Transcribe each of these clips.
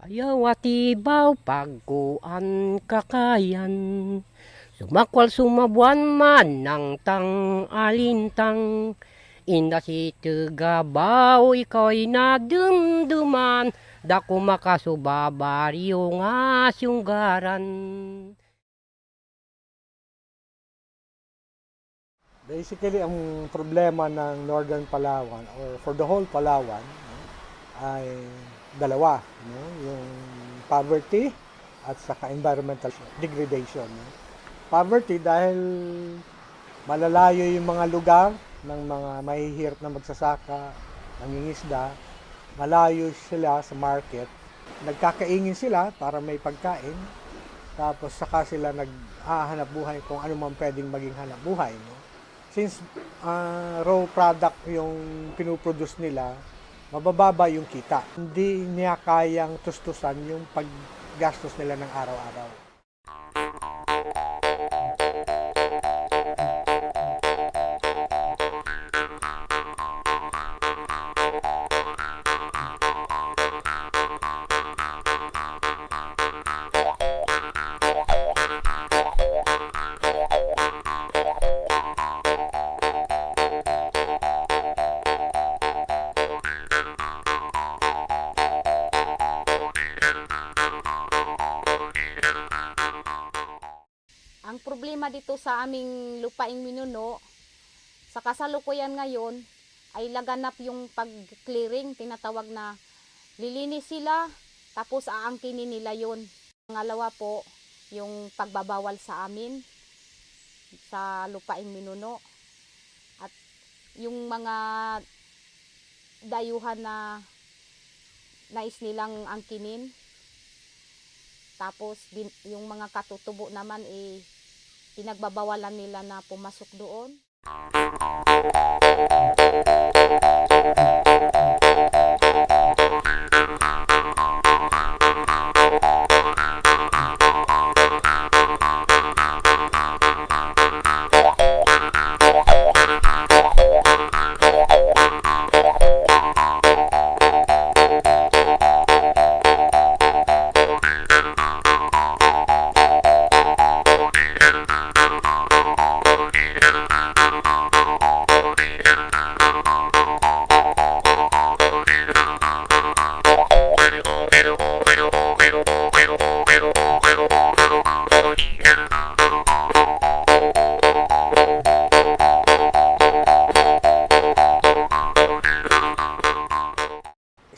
Ayaw atibaw pagkuan kakayan, sumakwal sumabuan man ng tang alintang. Inda si Tegabaw, ikaw'y nadumduman, dako makasubabaryo nga siyunggaran. Basically, ang problema ng Northern Palawan or for the whole Palawan, no, ay dalawa, no? Yung poverty at saka environmental degradation. No? Poverty dahil malalayo yung mga lugar ng mga mahihirap na magsasaka, nangingisda, malayo sila sa market, nagkakaingin sila para may pagkain, tapos saka sila naghahanap buhay kung ano man pwedeng maging hanap buhay. No? Since raw product yung pinuproduce nila, mabababa yung kita. Hindi niya kayang tustusan yung paggastos nila ng araw-araw. Ang problema dito sa aming lupaing Minuno, sa kasalukuyan ngayon, ay laganap yung pag-clearing, tinatawag na lilinis sila, tapos aangkinin nila yun. Pangalawa po, yung pagbabawal sa amin, sa lupaing Minuno, at yung mga dayuhan na nais nilang angkinin. Tapos yung mga katutubo naman pinagbabawalan nila na pumasok doon.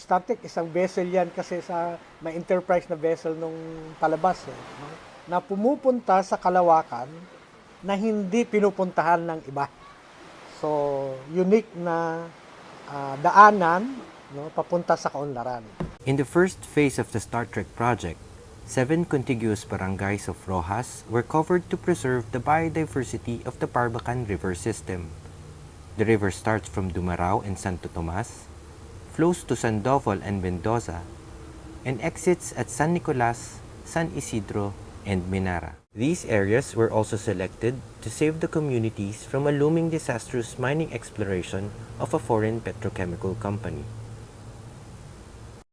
Static, isang vessel yan kasi sa may enterprise na vessel nung palabas no? Na pumupunta sa kalawakan na hindi pinupuntahan ng iba. So, unique na daanan no, papunta sa kaunlaran. In the first phase of the Star Trek project, 7 contiguous barangays of Rojas were covered to preserve the biodiversity of the Parbacan River system. The river starts from Dumarao and Santo Tomas, flows to Sandoval and Mendoza, and exits at San Nicolas, San Isidro, and Minara. These areas were also selected to save the communities from a looming disastrous mining exploration of a foreign petrochemical company.